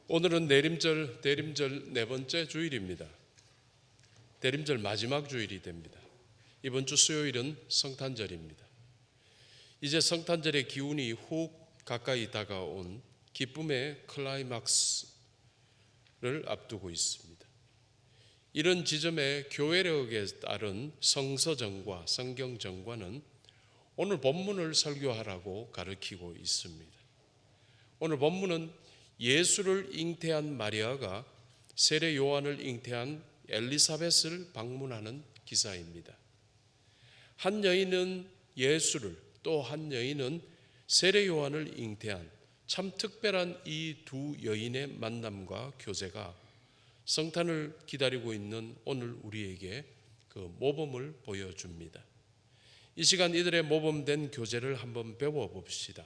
오늘은 대림절 네 번째 주일입니다. 대림절 마지막 주일이 됩니다. 이번 주 수요일은 성탄절입니다. 이제 성탄절의 기운이 훅 가까이 다가온 기쁨의 클라이막스를 앞두고 있습니다. 이런 지점의 교회력에 따른 성서정과 성경정과는 오늘 본문을 설교하라고 가르치고 있습니다. 오늘 본문은 예수를 잉태한 마리아가 세례 요한을 잉태한 엘리사벳을 방문하는 기사입니다. 한 여인은 예수를, 또 한 여인은 세례 요한을 잉태한 참 특별한 이 두 여인의 만남과 교제가 성탄을 기다리고 있는 오늘 우리에게 그 모범을 보여줍니다. 이 시간 이들의 모범된 교제를 한번 배워봅시다.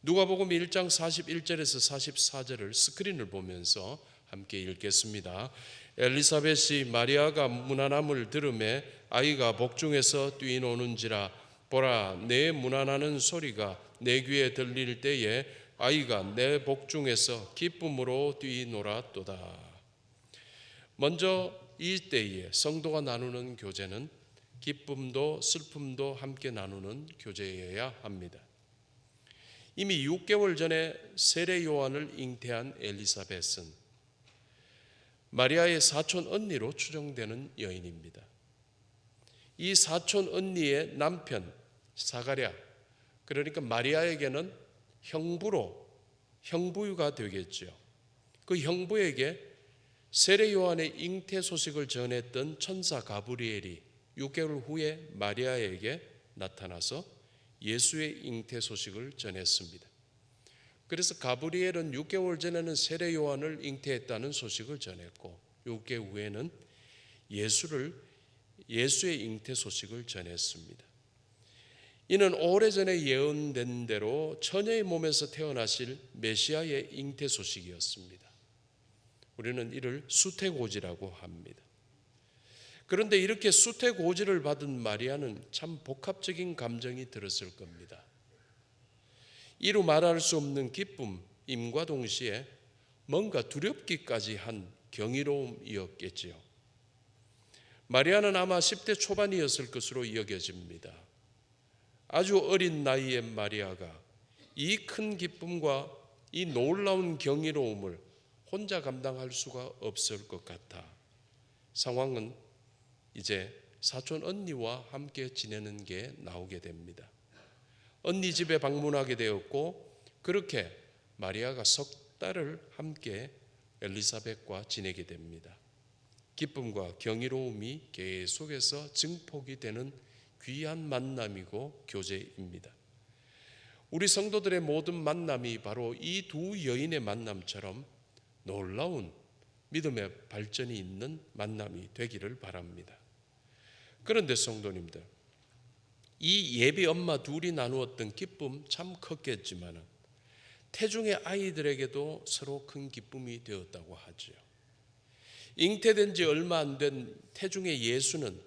누가복음 1장 41절에서 44절을 스크린을 보면서 함께 읽겠습니다. 엘리사벳이 마리아가 무난함을 들음에 아이가 복중에서 뛰노는지라. 보라, 내 무난하는 소리가 내 귀에 들릴 때에 아이가 내 복중에서 기쁨으로 뛰놀았도다. 먼저 이때에 성도가 나누는 교제는 기쁨도 슬픔도 함께 나누는 교제여야 합니다. 이미 6개월 전에 세례 요한을 잉태한 엘리사벳은 마리아의 사촌 언니로 추정되는 여인입니다. 이 사촌 언니의 남편 사가랴, 그러니까 마리아에게는 형부가 되겠죠. 그 형부에게 세례 요한의 잉태 소식을 전했던 천사 가브리엘이 6개월 후에 마리아에게 나타나서 예수의 잉태 소식을 전했습니다. 그래서 가브리엘은 6개월 전에는 세례 요한을 잉태했다는 소식을 전했고 6개월 후에는 예수의 잉태 소식을 전했습니다. 이는 오래전에 예언된 대로 처녀의 몸에서 태어나실 메시아의 잉태 소식이었습니다. 우리는 이를 수태고지라고 합니다. 그런데 이렇게 수태고지를 받은 마리아는 참 복합적인 감정이 들었을 겁니다. 이루 말할 수 없는 기쁨임과 동시에 뭔가 두렵기까지 한 경이로움이었겠지요. 마리아는 아마 10대 초반이었을 것으로 여겨집니다. 아주 어린 나이의 마리아가 이 큰 기쁨과 이 놀라운 경이로움을 혼자 감당할 수가 없을 것 같아 상황은 이제 사촌 언니와 함께 지내는 게 나오게 됩니다. 언니 집에 방문하게 되었고 그렇게 마리아가 석 달을 함께 엘리사벳과 지내게 됩니다. 기쁨과 경이로움이 계속해서 증폭이 되는 귀한 만남이고 교제입니다. 우리 성도들의 모든 만남이 바로 이 두 여인의 만남처럼 놀라운 믿음의 발전이 있는 만남이 되기를 바랍니다. 그런데 성도님들, 이 예비 엄마 둘이 나누었던 기쁨 참 컸겠지만 태중의 아이들에게도 서로 큰 기쁨이 되었다고 하죠. 잉태된 지 얼마 안 된 태중의 예수는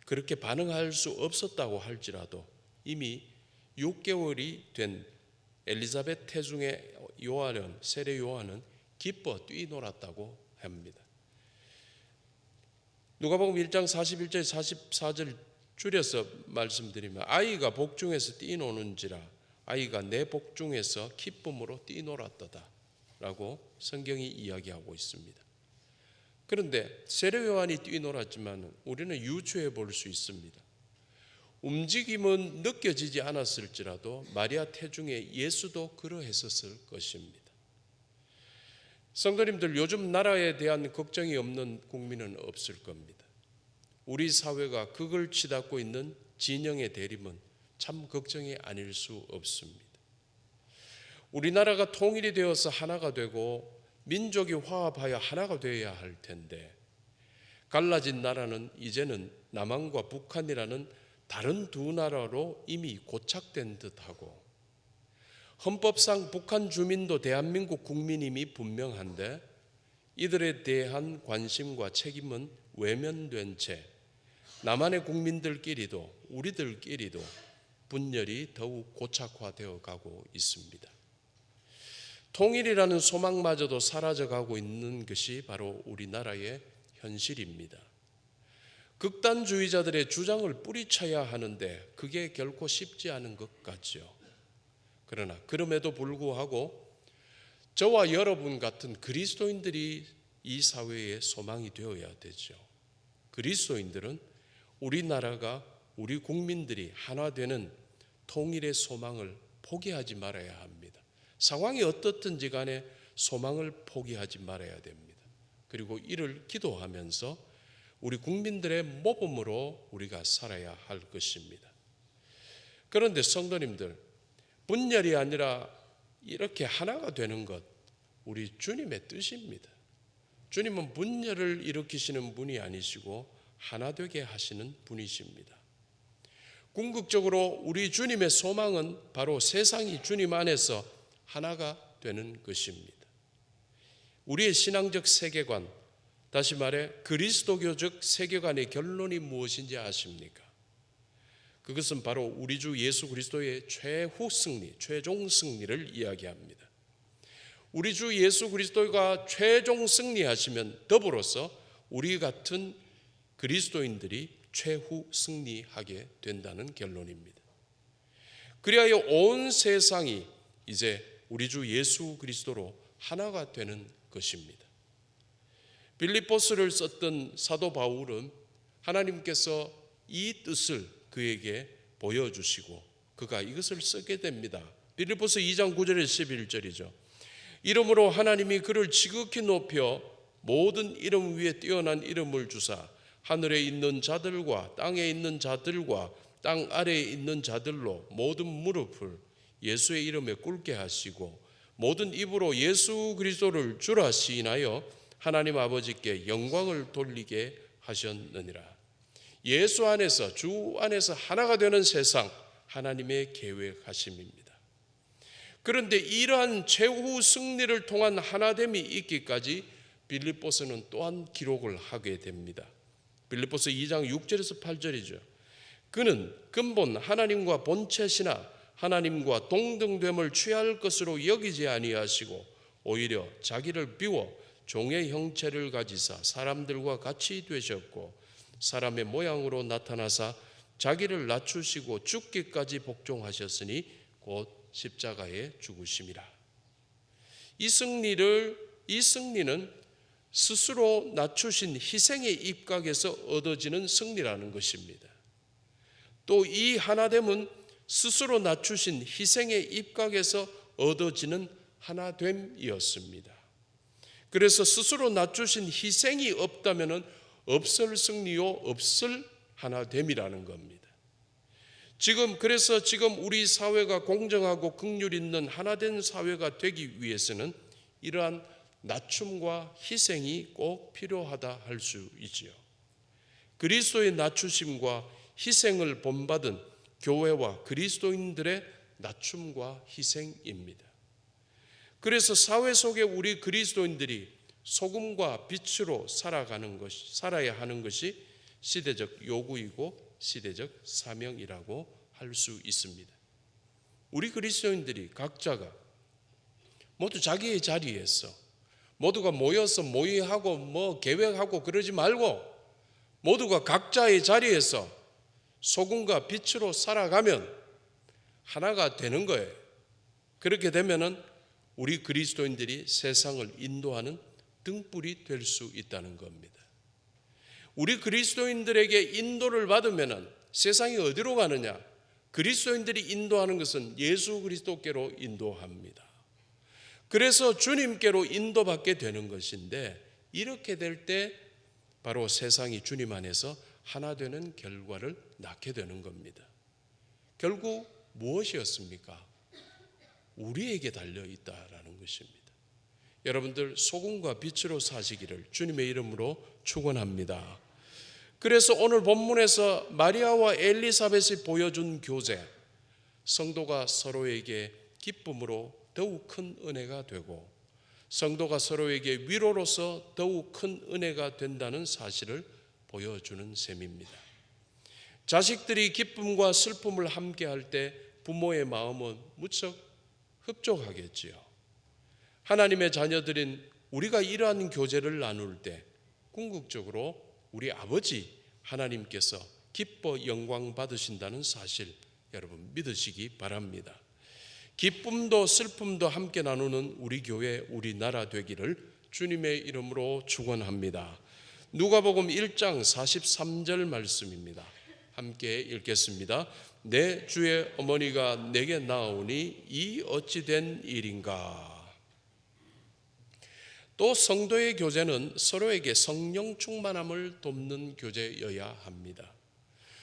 그렇게 반응할 수 없었다고 할지라도 이미 6개월이 된 엘리사벳 태중의 세례 요한은 기뻐 뛰놀았다고 합니다. 누가복음 1장 41절 44절 줄여서 말씀드리면 아이가 복중에서 뛰노는지라. 아이가 내 복중에서 기쁨으로 뛰놀았도다 라고 성경이 이야기하고 있습니다. 그런데 세례 요한이 뛰놀았지만 우리는 유추해 볼 수 있습니다. 움직임은 느껴지지 않았을지라도 마리아 태중에 예수도 그러했었을 것입니다. 성도님들, 요즘 나라에 대한 걱정이 없는 국민은 없을 겁니다. 우리 사회가 극을 치닫고 있는 진영의 대립은 참 걱정이 아닐 수 없습니다. 우리나라가 통일이 되어서 하나가 되고 민족이 화합하여 하나가 되어야 할 텐데 갈라진 나라는 이제는 남한과 북한이라는 다른 두 나라로 이미 고착된 듯하고 헌법상 북한 주민도 대한민국 국민임이 분명한데 이들에 대한 관심과 책임은 외면된 채 남한의 국민들끼리도 우리들끼리도 분열이 더욱 고착화되어 가고 있습니다. 통일이라는 소망마저도 사라져가고 있는 것이 바로 우리나라의 현실입니다. 극단주의자들의 주장을 뿌리쳐야 하는데 그게 결코 쉽지 않은 것 같죠. 그러나 그럼에도 불구하고 저와 여러분 같은 그리스도인들이 이 사회의 소망이 되어야 되죠. 그리스도인들은 우리나라가, 우리 국민들이 하나 되는 통일의 소망을 포기하지 말아야 합니다. 상황이 어떻든지 간에 소망을 포기하지 말아야 됩니다. 그리고 이를 기도하면서 우리 국민들의 모범으로 우리가 살아야 할 것입니다. 그런데 성도님들, 분열이 아니라 이렇게 하나가 되는 것, 우리 주님의 뜻입니다. 주님은 분열을 일으키시는 분이 아니시고 하나 되게 하시는 분이십니다. 궁극적으로 우리 주님의 소망은 바로 세상이 주님 안에서 하나가 되는 것입니다. 우리의 신앙적 세계관, 다시 말해 그리스도교적 세계관의 결론이 무엇인지 아십니까? 그것은 바로 우리 주 예수 그리스도의 최후 승리, 최종 승리를 이야기합니다. 우리 주 예수 그리스도가 최종 승리하시면 더불어서 우리 같은 그리스도인들이 최후 승리하게 된다는 결론입니다. 그리하여 온 세상이 이제 우리 주 예수 그리스도로 하나가 되는 것입니다. 빌립보스를 썼던 사도 바울은 하나님께서 이 뜻을 그에게 보여주시고 그가 이것을 쓰게 됩니다. 빌립보스 2장 9절에서 11절이죠. 이름으로 하나님이 그를 지극히 높여 모든 이름 위에 뛰어난 이름을 주사 하늘에 있는 자들과 땅에 있는 자들과 땅 아래에 있는 자들로 모든 무릎을 예수의 이름에 꿇게 하시고 모든 입으로 예수 그리스도를 주라 시인하여 하나님 아버지께 영광을 돌리게 하셨느니라. 예수 안에서, 주 안에서 하나가 되는 세상, 하나님의 계획하심입니다. 그런데 이러한 최후 승리를 통한 하나됨이 있기까지 빌립보서는 또한 기록을 하게 됩니다. 빌립보서 2장 6절에서 8절이죠. 그는 근본 하나님과 본체시나 하나님과 동등됨을 취할 것으로 여기지 아니하시고 오히려 자기를 비워 종의 형체를 가지사 사람들과 같이 되셨고 사람의 모양으로 나타나사 자기를 낮추시고 죽기까지 복종하셨으니 곧 십자가에 죽으심이라. 이 승리는 스스로 낮추신 희생의 입각에서 얻어지는 승리라는 것입니다. 또 이 하나됨은 스스로 낮추신 희생의 입각에서 얻어지는 하나됨이었습니다. 그래서 스스로 낮추신 희생이 없다면 없을 승리요 없을 하나됨이라는 겁니다. 그래서 지금 우리 사회가 공정하고 긍휼 있는 하나된 사회가 되기 위해서는 이러한 낮춤과 희생이 꼭 필요하다 할 수 있지요. 그리스도의 낮추심과 희생을 본받은 교회와 그리스도인들의 낮춤과 희생입니다. 그래서 사회 속에 우리 그리스도인들이 소금과 빛으로 살아야 하는 것이 시대적 요구이고 시대적 사명이라고 할 수 있습니다. 우리 그리스도인들이 각자가 모두 자기의 자리에서 모두가 모여서 모의하고 계획하고 그러지 말고 모두가 각자의 자리에서 소금과 빛으로 살아가면 하나가 되는 거예요. 그렇게 되면은 우리 그리스도인들이 세상을 인도하는 등불이 될 수 있다는 겁니다. 우리 그리스도인들에게 인도를 받으면은 세상이 어디로 가느냐? 그리스도인들이 인도하는 것은 예수 그리스도께로 인도합니다. 그래서 주님께로 인도받게 되는 것인데 이렇게 될 때 바로 세상이 주님 안에서 하나 되는 결과를 낳게 되는 겁니다. 결국 무엇이었습니까? 우리에게 달려 있다라는 것입니다. 여러분들 소금과 빛으로 사시기를 주님의 이름으로 축원합니다. 그래서 오늘 본문에서 마리아와 엘리사벳이 보여준 교제, 성도가 서로에게 기쁨으로 더욱 큰 은혜가 되고 성도가 서로에게 위로로서 더욱 큰 은혜가 된다는 사실을 보여주는 셈입니다. 자식들이 기쁨과 슬픔을 함께 할 때 부모의 마음은 무척 흡족하겠지요. 하나님의 자녀들인 우리가 이러한 교제를 나눌 때 궁극적으로 우리 아버지 하나님께서 기뻐 영광 받으신다는 사실 여러분 믿으시기 바랍니다. 기쁨도 슬픔도 함께 나누는 우리 교회, 우리나라 되기를 주님의 이름으로 축원합니다. 누가복음 1장 43절 말씀입니다. 함께 읽겠습니다. 내 주의 어머니가 내게 나오니 이 어찌 된 일인가. 또 성도의 교제는 서로에게 성령 충만함을 돕는 교제여야 합니다.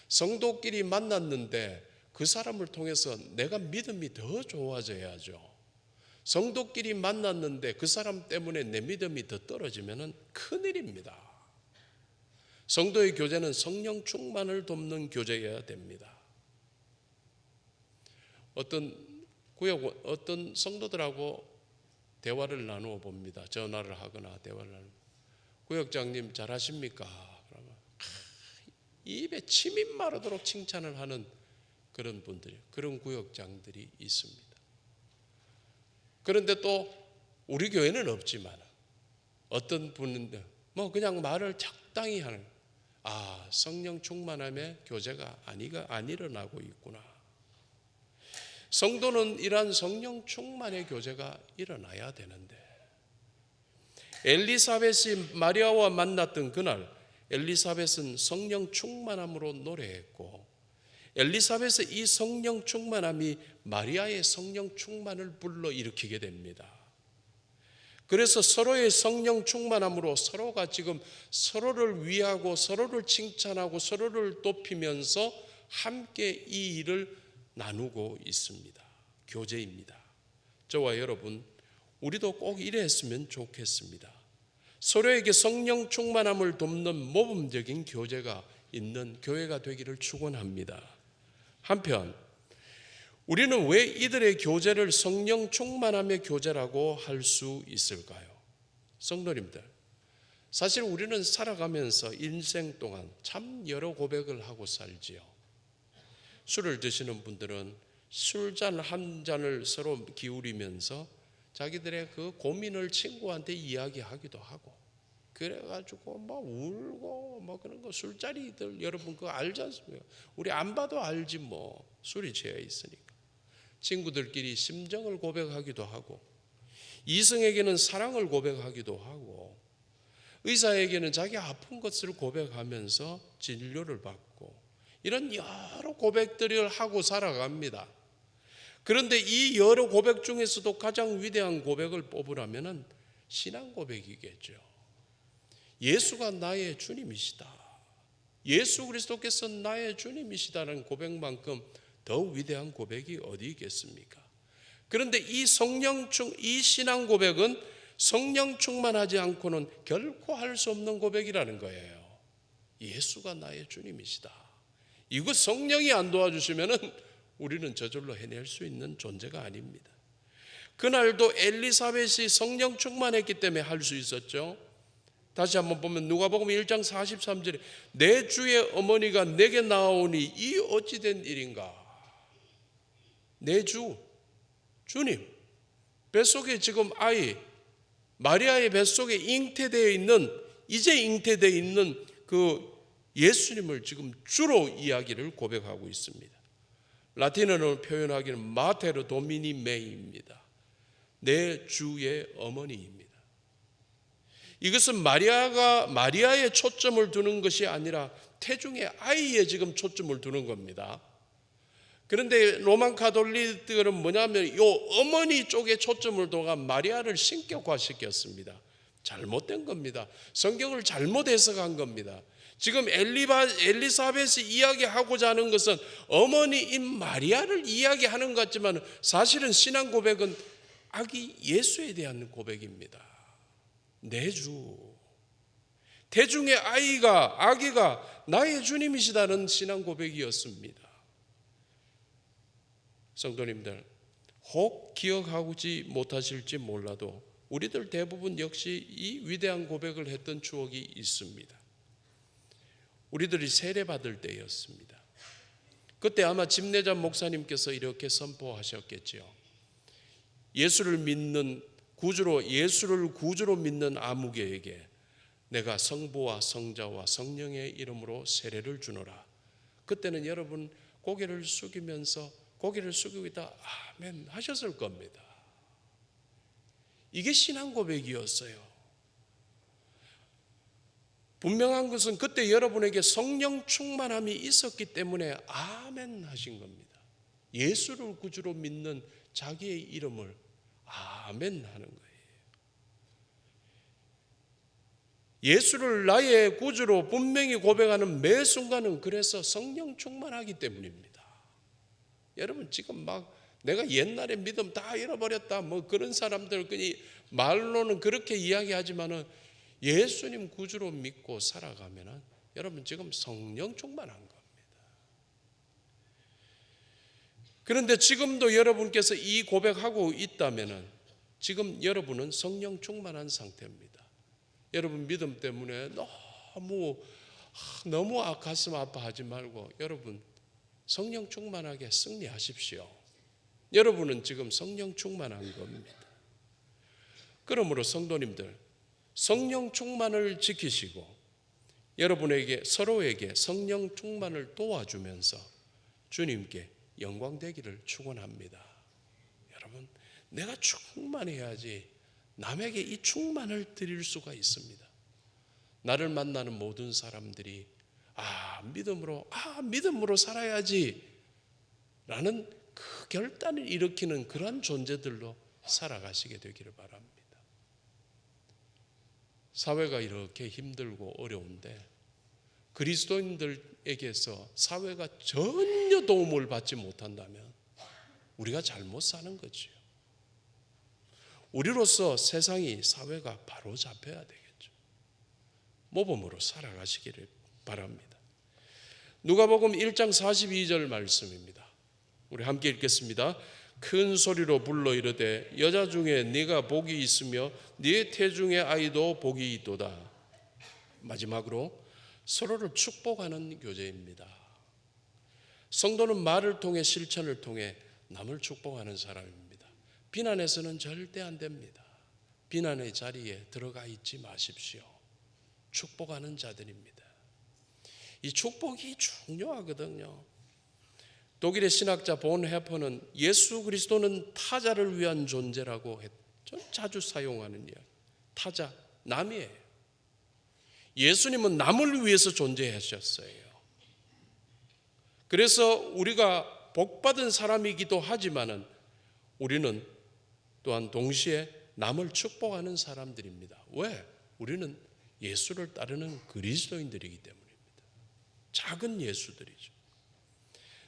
성도끼리 만났는데 그 사람을 통해서 내가 믿음이 더 좋아져야죠. 성도끼리 만났는데 그 사람 때문에 내 믿음이 더 떨어지면 큰일입니다. 성도의 교제는 성령 충만을 돕는 교제여야 됩니다. 어떤 성도들하고 대화를 나누어 봅니다. 전화를 하거나 대화를 나누고 구역장님 잘하십니까? 그러면 입에 침이 마르도록 칭찬을 하는 그런 분들이, 그런 구역장들이 있습니다. 그런데 또 우리 교회는 없지만 어떤 분은 뭐 그냥 말을 적당히 하는, 성령 충만함의 교제가 안 일어나고 있구나. 성도는 이러한 성령 충만의 교제가 일어나야 되는데, 엘리사벳이 마리아와 만났던 그날 엘리사벳은 성령 충만함으로 노래했고, 엘리사벳의 이 성령 충만함이 마리아의 성령 충만을 불러일으키게 됩니다. 그래서 서로의 성령 충만함으로 서로가 지금 서로를 위하고 서로를 칭찬하고 서로를 높이면서 함께 이 일을 나누고 있습니다. 교제입니다. 저와 여러분, 우리도 꼭 이래 했으면 좋겠습니다. 서로에게 성령 충만함을 돕는 모범적인 교제가 있는 교회가 되기를 축원합니다. 한편 우리는 왜 이들의 교제를 성령 충만함의 교제라고 할 수 있을까요? 성도님들, 사실 우리는 살아가면서 인생 동안 참 여러 고백을 하고 살지요. 술을 드시는 분들은 술잔 한 잔을 서로 기울이면서 자기들의 그 고민을 친구한테 이야기하기도 하고, 그래가지고 뭐 울고 뭐 그런 거, 술자리들 여러분 그거 알지 않습니까? 우리 안 봐도 알지 뭐, 술이 취해 있으니까. 친구들끼리 심정을 고백하기도 하고, 이성에게는 사랑을 고백하기도 하고, 의사에게는 자기 아픈 것을 고백하면서 진료를 받고, 이런 여러 고백들을 하고 살아갑니다. 그런데 이 여러 고백 중에서도 가장 위대한 고백을 뽑으라면 신앙 고백이겠죠. 예수가 나의 주님이시다, 예수 그리스도께서 나의 주님이시다는 고백만큼 더 위대한 고백이 어디 있겠습니까? 그런데 이 신앙 고백은 성령 충만하지 않고는 결코 할 수 없는 고백이라는 거예요. 예수가 나의 주님이시다. 이거 성령이 안 도와주시면은 우리는 저절로 해낼 수 있는 존재가 아닙니다. 그날도 엘리사벳이 성령 충만했기 때문에 할 수 있었죠. 다시 한번 보면 누가복음 1장 43절에 내 주의 어머니가 내게 나오니 이 어찌 된 일인가. 내 주, 주님, 뱃속에 지금 아이 마리아의 뱃속에 이제 잉태되어 있는 그 예수님을 지금 주로 이야기를 고백하고 있습니다. 라틴어로 표현하기는 마테르 도미니 메이입니다. 내 주의 어머니입니다. 이것은 마리아의 초점을 두는 것이 아니라 태중의 아이에 지금 초점을 두는 겁니다. 그런데 로만 가톨릭들은 뭐냐면 이 어머니 쪽에 초점을 둬가 마리아를 신격화시켰습니다. 잘못된 겁니다. 성경을 잘못 해석한 겁니다. 지금 엘리사벳이 이야기하고자 하는 것은 어머니인 마리아를 이야기하는 것 같지만 사실은 신앙 고백은 아기 예수에 대한 고백입니다. 내 주, 태중의 아기가 나의 주님이시다는 신앙 고백이었습니다. 성도님들, 혹 기억하지 못하실지 몰라도 우리들 대부분 역시 이 위대한 고백을 했던 추억이 있습니다. 우리들이 세례받을 때였습니다. 그때 아마 집내자 목사님께서 이렇게 선포하셨겠지요. 예수를 믿는 구주로 예수를 구주로 믿는 아무개에게 내가 성부와 성자와 성령의 이름으로 세례를 주노라. 그때는 여러분 고개를 숙이면서 고개를 숙이고 있다 아멘 하셨을 겁니다. 이게 신앙 고백이었어요. 분명한 것은 그때 여러분에게 성령 충만함이 있었기 때문에 아멘 하신 겁니다. 예수를 구주로 믿는 자기의 이름을 아멘 하는 거예요. 예수를 나의 구주로 분명히 고백하는 매 순간은 그래서 성령 충만하기 때문입니다. 여러분 지금 막 내가 옛날에 믿음 다 잃어버렸다 뭐 그런 사람들 그냥 말로는 그렇게 이야기하지만은 예수님 구주로 믿고 살아가면은 여러분 지금 성령 충만한 겁니다. 그런데 지금도 여러분께서 이 고백하고 있다면은 지금 여러분은 성령 충만한 상태입니다. 여러분 믿음 때문에 너무 가슴 아파하지 말고 여러분 성령 충만하게 승리하십시오. 여러분은 지금 성령 충만한 겁니다. 그러므로 성도님들 성령 충만을 지키시고 여러분에게 서로에게 성령 충만을 도와주면서 주님께 영광 되기를 축원합니다. 여러분 내가 충만해야지 남에게 이 충만을 드릴 수가 있습니다. 나를 만나는 모든 사람들이 믿음으로 살아야지 라는 그 결단을 일으키는 그러한 존재들로 살아가시게 되기를 바랍니다. 사회가 이렇게 힘들고 어려운데 그리스도인들에게서 사회가 전혀 도움을 받지 못한다면 우리가 잘못 사는 거죠. 우리로서 세상이 사회가 바로 잡혀야 되겠죠. 모범으로 살아가시기를 바랍니다. 누가복음 1장 42절 말씀입니다. 우리 함께 읽겠습니다. 큰 소리로 불러 이르되 여자 중에 네가 복이 있으며 네 태중의 아이도 복이 있도다. 마지막으로 서로를 축복하는 교제입니다. 성도는 말을 통해 실천을 통해 남을 축복하는 사람입니다. 비난해서는 절대 안 됩니다. 비난의 자리에 들어가 있지 마십시오. 축복하는 자들입니다. 이 축복이 중요하거든요. 독일의 신학자 본 헤퍼는 예수 그리스도는 타자를 위한 존재라고 자주 사용하는 이야기. 타자, 남이에요. 예수님은 남을 위해서 존재하셨어요. 그래서 우리가 복받은 사람이기도 하지만은 우리는 또한 동시에 남을 축복하는 사람들입니다. 왜? 우리는 예수를 따르는 그리스도인들이기 때문입니다. 작은 예수들이죠.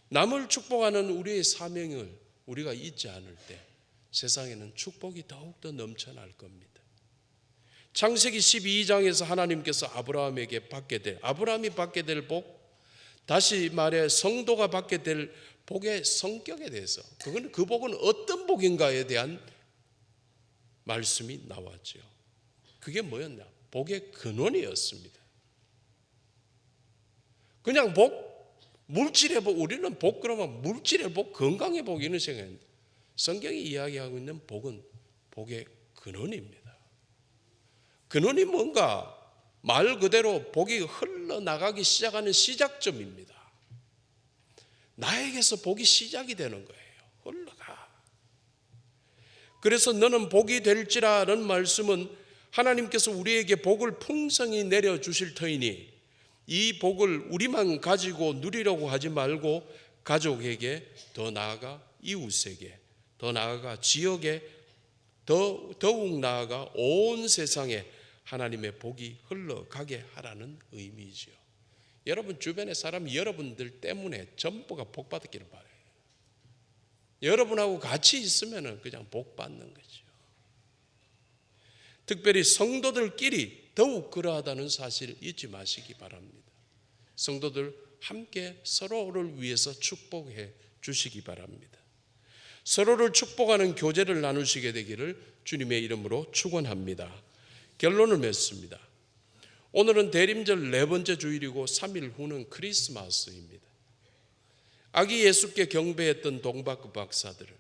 남을 축복하는 우리의 사명을 우리가 잊지 않을 때 세상에는 축복이 더욱더 넘쳐날 겁니다. 창세기 12장에서 하나님께서 아브라함이 받게 될 복, 다시 말해 성도가 받게 될 복의 성격에 대해서 그 복은 어떤 복인가에 대한 말씀이 나왔죠. 그게 뭐였냐? 복의 근원이었습니다. 그냥 복, 물질의 복, 우리는 복 그러면 물질의 복, 건강의 복 이런 생각입니다. 성경이 이야기하고 있는 복은 복의 근원입니다. 근원이 뭔가? 말 그대로 복이 흘러나가기 시작하는 시작점입니다. 나에게서 복이 시작이 되는 거예요. 흘러가. 그래서 너는 복이 될지라는 말씀은 하나님께서 우리에게 복을 풍성히 내려주실 터이니 이 복을 우리만 가지고 누리려고 하지 말고 가족에게, 더 나아가 이웃에게, 더 나아가 지역에, 더욱 나아가 온 세상에 하나님의 복이 흘러가게 하라는 의미지요. 여러분 주변의 사람 여러분들 때문에 전부가 복 받기를 바라요. 여러분하고 같이 있으면 그냥 복 받는 거죠. 특별히 성도들끼리 더욱 그러하다는 사실을 잊지 마시기 바랍니다. 성도들 함께 서로를 위해서 축복해 주시기 바랍니다. 서로를 축복하는 교제를 나누시게 되기를 주님의 이름으로 축원합니다. 결론을 맺습니다. 오늘은 대림절 4번째 주일이고 3일 후는 크리스마스입니다. 아기 예수께 경배했던 동방 박사들을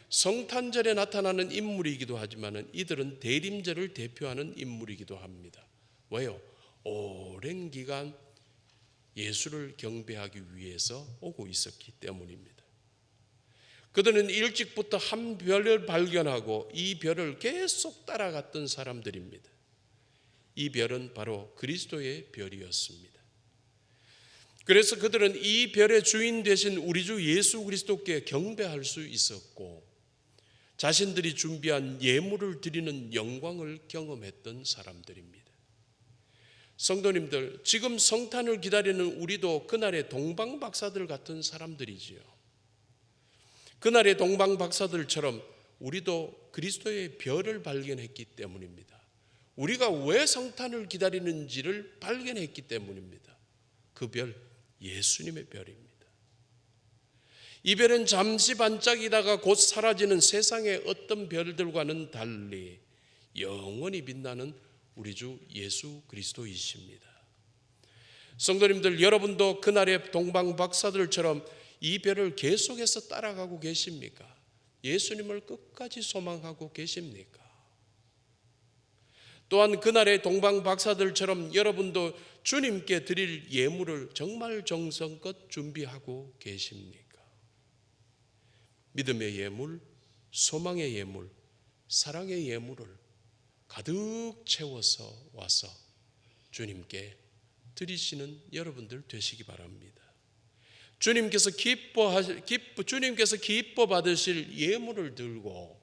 성탄절에 나타나는 인물이기도 하지만 이들은 대림절을 대표하는 인물이기도 합니다. 왜요? 오랜 기간 예수를 경배하기 위해서 오고 있었기 때문입니다. 그들은 일찍부터 한 별을 발견하고 이 별을 계속 따라갔던 사람들입니다. 이 별은 바로 그리스도의 별이었습니다. 그래서 그들은 이 별의 주인 되신 우리 주 예수 그리스도께 경배할 수 있었고 자신들이 준비한 예물을 드리는 영광을 경험했던 사람들입니다. 성도님들, 지금 성탄을 기다리는 우리도 그날의 동방박사들 같은 사람들이지요. 그날의 동방박사들처럼 우리도 그리스도의 별을 발견했기 때문입니다. 우리가 왜 성탄을 기다리는지를 발견했기 때문입니다. 그 별, 예수님의 별입니다. 이 별은 잠시 반짝이다가 곧 사라지는 세상의 어떤 별들과는 달리 영원히 빛나는 우리 주 예수 그리스도이십니다. 성도님들, 여러분도 그날의 동방박사들처럼 이 별을 계속해서 따라가고 계십니까? 예수님을 끝까지 소망하고 계십니까? 또한 그날의 동방박사들처럼 여러분도 주님께 드릴 예물을 정말 정성껏 준비하고 계십니까? 믿음의 예물, 소망의 예물, 사랑의 예물을 가득 채워서 와서 주님께 드리시는 여러분들 되시기 바랍니다. 주님께서 기뻐 받으실 예물을 들고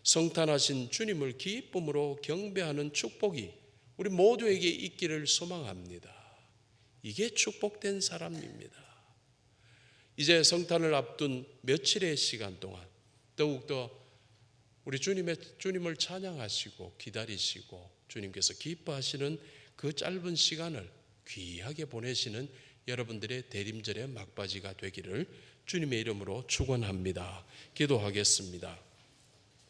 성탄하신 주님을 기쁨으로 경배하는 축복이 우리 모두에게 있기를 소망합니다. 이게 축복된 사람입니다. 이제 성탄을 앞둔 며칠의 시간 동안 더욱더 우리 주님을 찬양하시고 기다리시고 주님께서 기뻐하시는 그 짧은 시간을 귀하게 보내시는 여러분들의 대림절의 막바지가 되기를 주님의 이름으로 축원합니다. 기도하겠습니다.